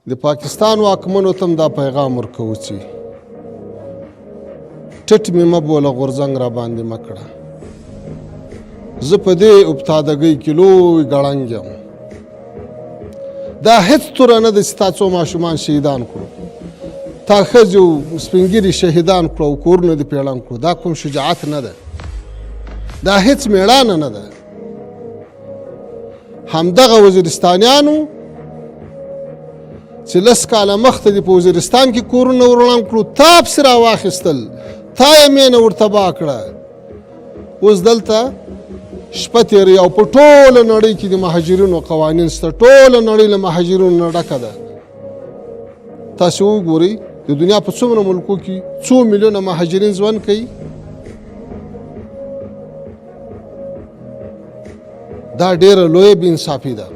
د پاکستان واکمنو ته هم دا پیغام ورکوو چې ټټ مې مه بوله غورځنګ را باندې مه کړه. زه په دې ابتادګۍ کې لوی ګړنګ یم. دا هېڅ توره نه ده چې تا څو ماشومان شهیدان کړو، تا ښځې او سپین ږیري شهیدان کړو او کورونه دې پیړنګ کړو. دا کوم شجاعت نه ده، دا هېڅ مېړانه نه ده. همدغه وزیرستانیانو چې لس کاله مخته دې په وزیرستان کې کورونه ورړنګ کړو، تا پسې راواخیستل، تا یې مینه ورتباه کړه. اوس دلته شپه تېروي او په ټوله نړۍ کې د مهاجرینو قوانین شته، ټوله نړۍ له مهاجرینو نه ډکه ده. تاسې وګورئ د دنیا په څومره ملکو کې څو میلیونه مهاجرین ژوند کوي. دا ډېره لویه بې انصافي ده.